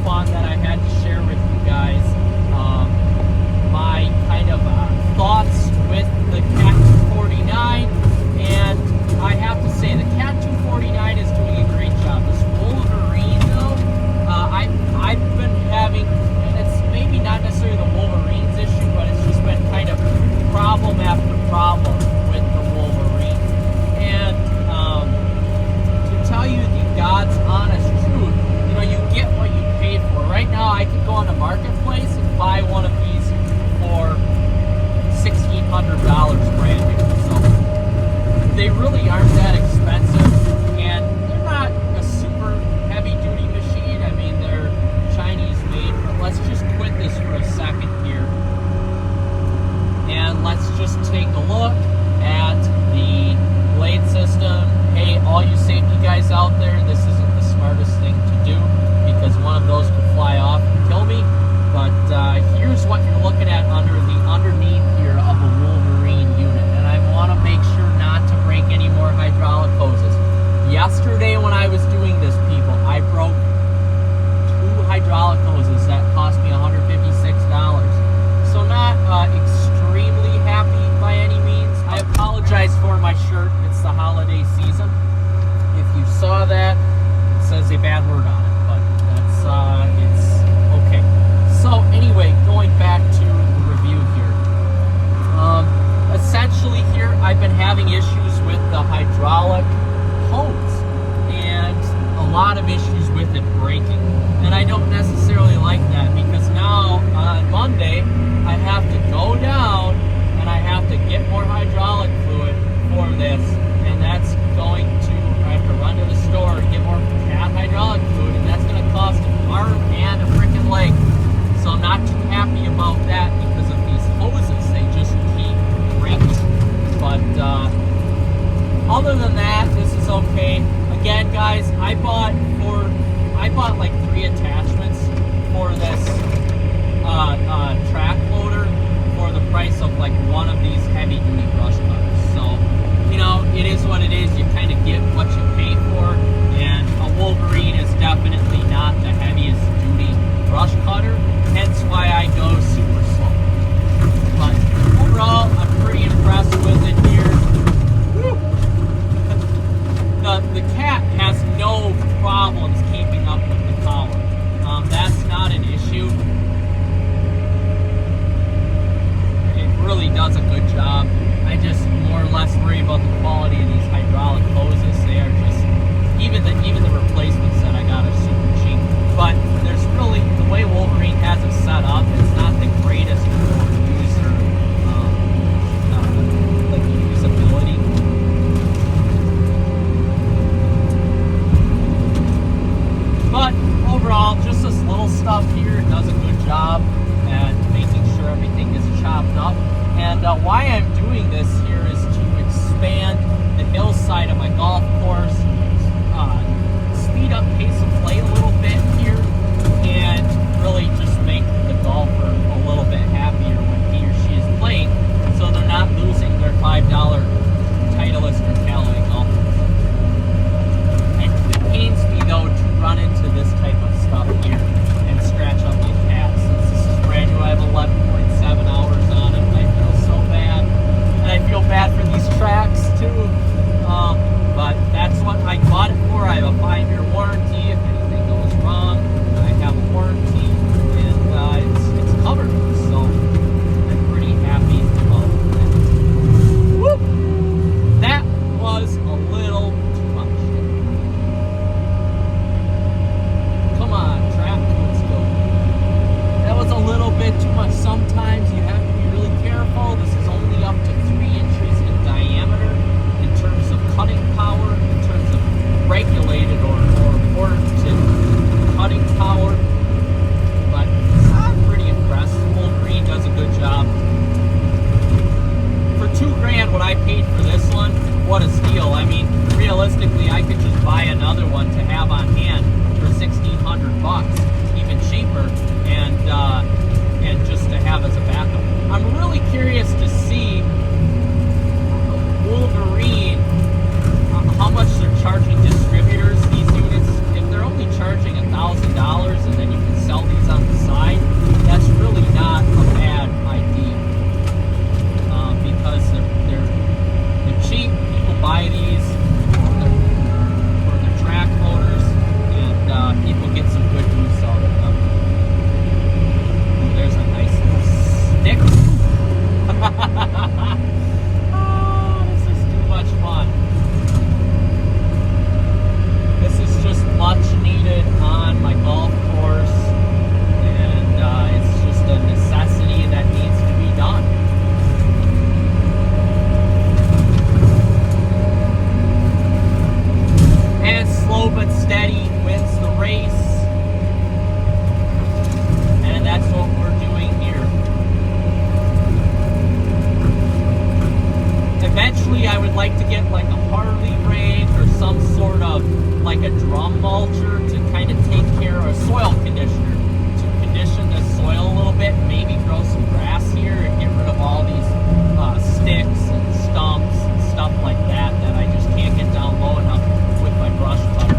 fun that I had to share with you guys. My kind of thoughts with the Cat 249, and I have to say the Cat 249 is doing a great job. This Wolverine, though, I've been having, and it's maybe not necessarily the Wolverine's issue, but it's just been kind of problem after problem with the Wolverine. And to tell you the God's honest truth, you know, you get what you paid for. Right now, I could go on the marketplace and buy one of these for $1,600 brand new. So they really aren't that expensive, and they're not a super heavy-duty machine. I mean, they're Chinese made, but let's just quit this for a second here, and let's just take a look at the blade system. Hey, all you safety guys out there, this isn't the smartest thing to do, because one of those could fly off and kill me. But here's what you're looking at underneath here of a Wolverine unit. And I want to make sure not to break any more hydraulic hoses. Yesterday when I was doing this, people, I broke 2 hydraulic hoses that cost me $156. So not extremely happy by any means. I apologize for my shirt. It's the holiday season. If you saw that, it says a bad word on it, but that's it's okay. So anyway, going back to the review here. Essentially here, I've been having issues with the hydraulic hose and a lot of issues with it breaking. And I don't necessarily like that, because now on Monday, I have to go down and I have to get more hydraulic fluid for this. And that's going to, I have to run to the store and get more cat hydraulic fluid, and that's going to cost an arm and a freaking leg. So I'm not too happy about that because of these hoses. They just keep breaking. But other than that, this is okay. Again, guys, I bought like 3 attachments for this track loader for the price of like one of these heavy duty brush cutters. So, you know, it is what it is. You kind of get what you pay for, and a Wolverine is definitely not the heaviest duty brush cutter, hence why I go super slow. But overall, I'm pretty impressed with it here. Woo! The Cat has no problems keeping up with the power. That's not an issue. It really does a good job. I just more or less worry about the quality of these hydraulic hoses. They are just, even the replacements that I got are super cheap. But there's really, the way Wolverine has it set up, it's not the greatest for user, like usability. But overall, just this little stuff here does a good job at making sure everything is chopped up. And why I'm doing this here is to expand the hillside of my golf course, speed up pace of play a little bit here, and really just make the golfer a little bit happier when he or she is playing, so they're not losing their $5 Titleist or Callaway golfers. It pains me though to run into this type of stuff here and scratch up my cat. Since this is brand new, I have 11.7 hours on it. I feel so bad, and I feel bad for these tracks too. But that's what I bought it for. I have a 5-year warranty. If anything goes wrong, I have a warranty, and it's covered. So I'm pretty happy about that. Woo! That was a little too much. Come on, track, let's go. That was a little bit too much. Sometimes you have to be really careful. This is only up to 3 inches in diameter in terms of cutting power, in terms of regulated or warranted cutting power. But I'm pretty impressed. Wolverine does a good job. For $2,000, what I paid for this one, what a steal. I mean, realistically, I could just buy another one to have on hand for $1,600, even cheaper, and just to have as a backup. I'm really curious to see Wolverine, how much they're charging distributors these units. If they're only charging $1,000, and then you can eventually I would like to get like a Harley rake or some sort of like a drum mulcher to kind of take care of a soil conditioner to condition the soil a little bit, maybe grow some grass here and get rid of all these sticks and stumps and stuff like that that I just can't get down low enough with my brush cutter.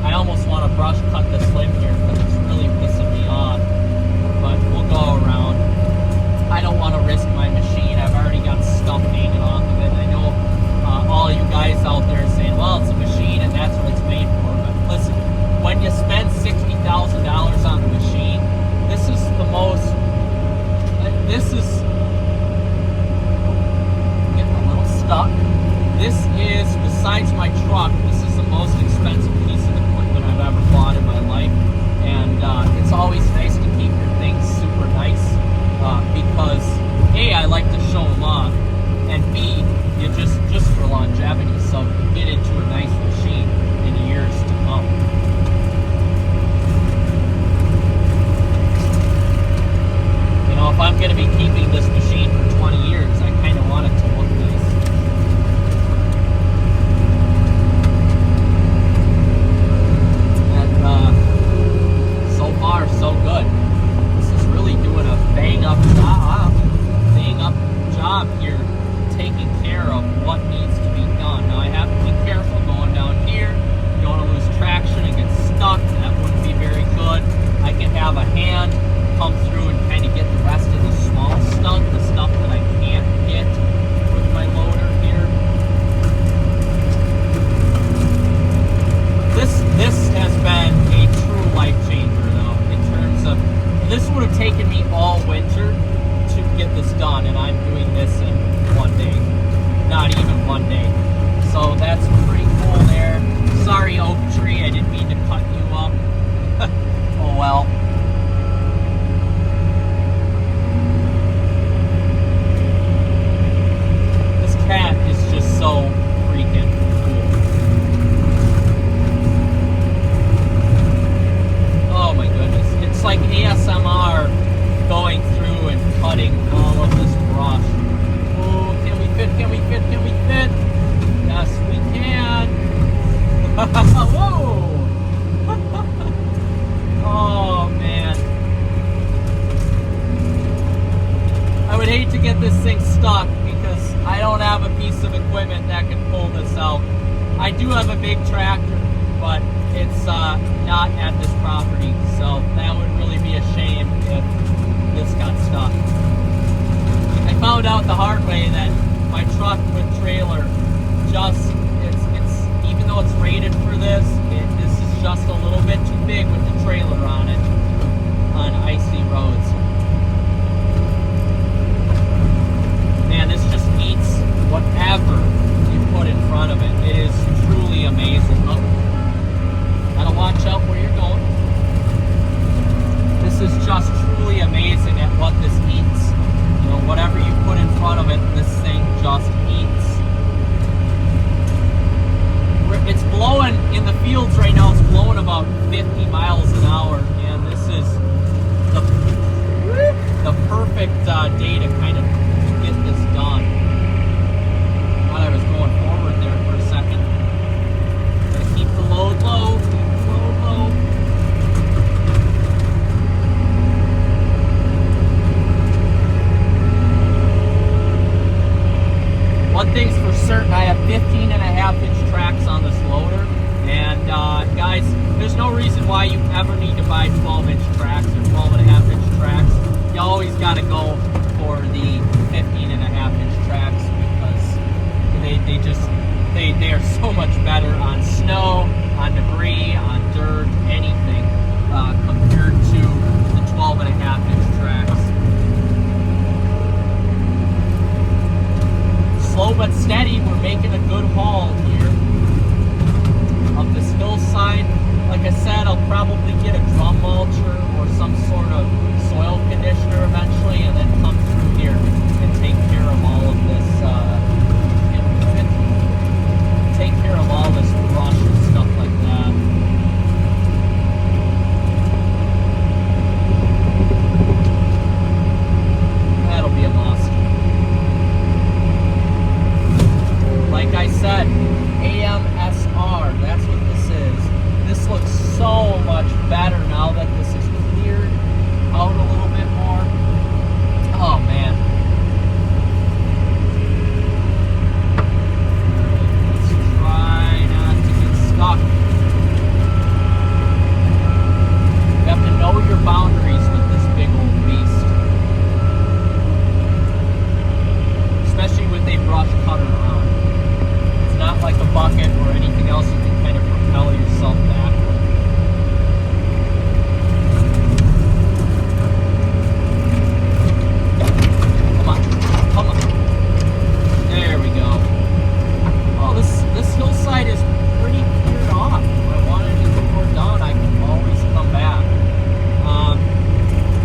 I almost want to brush cut this limb here because it's really pissing me off, but we'll go around. I don't want to risk my machine. I've already got stuff hanging off of it. I know all you guys out there saying, well, it's a machine and that's what it's made for. But listen, when you spend $60,000 on a machine, this is the most, getting a little stuck. This is, besides my truck, this is the most expensive piece of equipment I've ever bought in my life. And it's always nice to keep your things super nice. Because A, I like to show them off, and B, you just for longevity, so you get into a nice machine in years to come. You know, if I'm going to be keeping this machine for 20 years, I kind of want it to look nice. And so far, so good. Really doing a bang up job here, taking care of what needs to be done. Now I have to be careful going down here. You don't want to lose traction and get stuck. That wouldn't be very good. I can have a hand come through and kind of get the rest of the small stuff, the stuff that I can't get with my loader here. This has been a true life changer though, in terms of, this would have taken me all winter to get this done, and I'm doing this in one day. Not even one day. So that's pretty cool there. Sorry, oak tree, I didn't mean to cut you up. Oh well. This cat is just so freaking cool. Oh my goodness. It's like ASMR going through and cutting all of this brush. Oh, can we fit? Can we fit? Can we fit? Yes, we can. Whoa! Oh, man. I would hate to get this thing stuck because I don't have a piece of equipment that can pull this out. I do have a big tractor, but it's not at this property, so that would really be a shame if this got stuck. I found out the hard way that my truck with trailer it's even though it's rated for this, this is just a little bit too big with the trailer on it on icy roads. Man, this just eats whatever you put in front of it. It is truly amazing. Look. Gotta watch out where you're going. This is just truly amazing at what this eats. You know, whatever you put in front of it, this thing just eats. It's blowing in the fields right now. It's blowing about 50 miles an hour, and this is the perfect day to kind of get this done. Thought I was going forward there for a second. Gotta keep the load low. One thing's for certain, I have 15.5-inch tracks on this loader, and guys, there's no reason why you ever need to buy 12-inch tracks or 12.5-inch tracks. You always got to go for the 15.5-inch tracks because they are so much better on snow, on debris, on dirt, anything compared to the 12.5-inch tracks. Slow but steady, we're making a good haul here up this hillside. Like I said, I'll probably get a drum mulcher or some sort of soil conditioner eventually, and then come through here and take care of all of this. Take care of all this brush and stuff like that. That'll be a must. said, AMSR, that's what this is. This looks so much better now that this is cleared out a little bit more. Oh man. Let's try not to get stuck. You have to know your boundaries with this big old beast. Especially with a brush cutter on. It's not like a bucket or anything else you can kind of propel yourself back with. Come on. There we go. Oh, this hillside is pretty cleared off. If I wanted to go more down, I can always come back.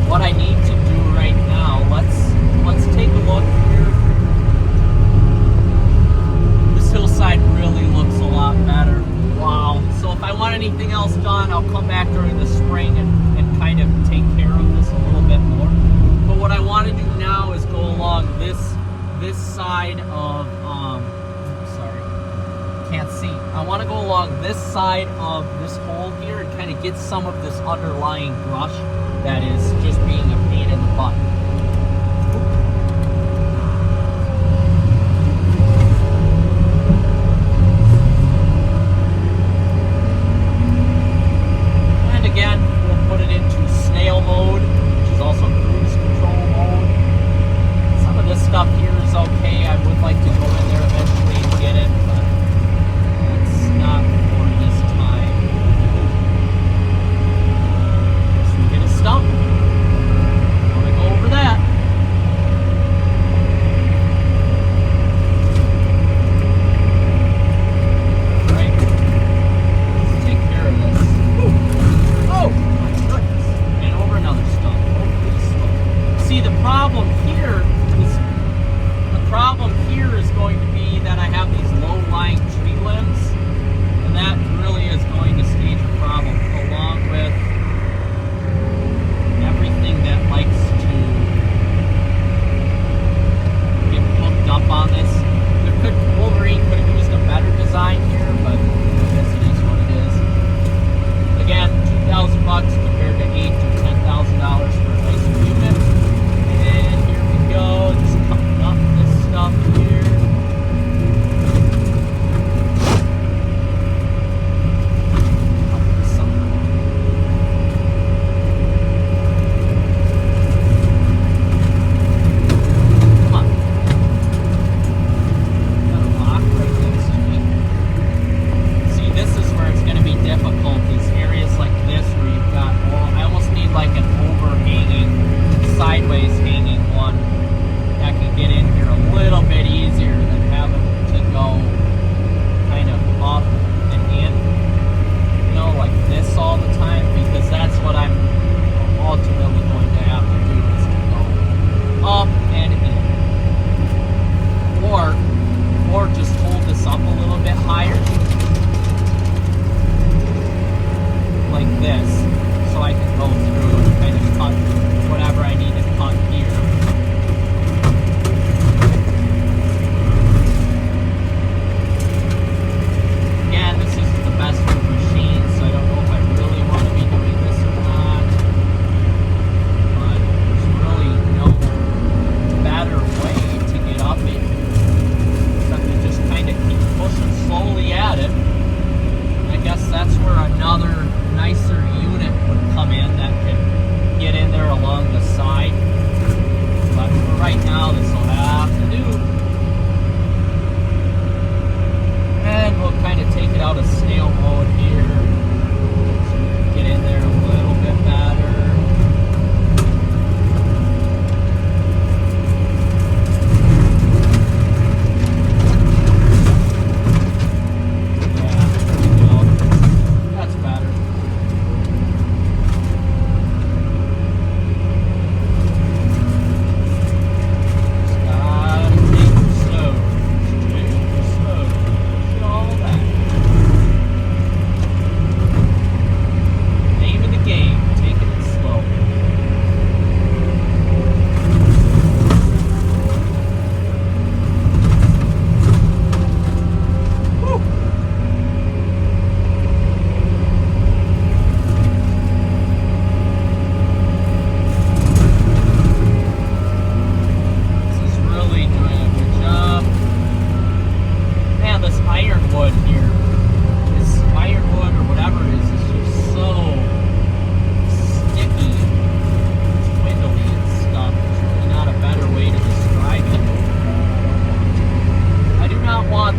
What I need to do right now, let's take a look here. This hillside really looks a lot better. Wow. So if I want anything else done, I'll come back during the spring and kind of take care of this a little bit more. But what I want to do now is go along this side of, sorry, can't see. I want to go along this side of this hole here and kind of get some of this underlying brush that is just being a pain in the butt. And again, we'll put it into snail mode, which is also cruise control mode. Some of this stuff here is okay. I would like to go in there eventually and get it, but that's not for this time. So we get a stump. Want to go over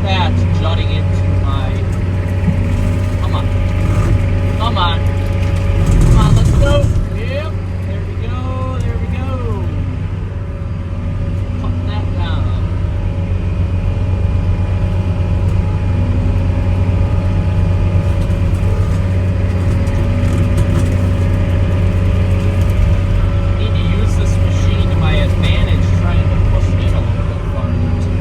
that jutting into my... Come on. Come on. Come on, let's go. Yep. There we go. There we go. Cut that down. Need to use this machine to my advantage, trying to push it in a little bit farther too.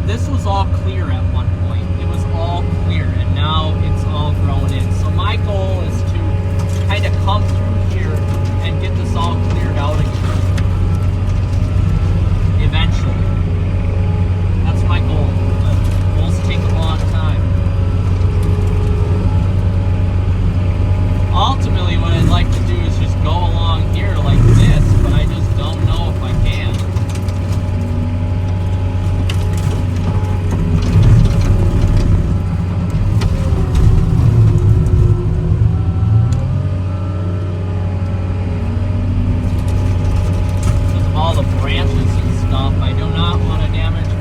This was all clear at one point. It was all clear, and now it's all grown in. So my goal is to kind of come through here and get this all cleared out again. Eventually. That's my goal. But goals take a long time. Ultimately, what I'd like to do is just go along here like this, but I just don't know if I can. All the branches and stuff. I do not want to damage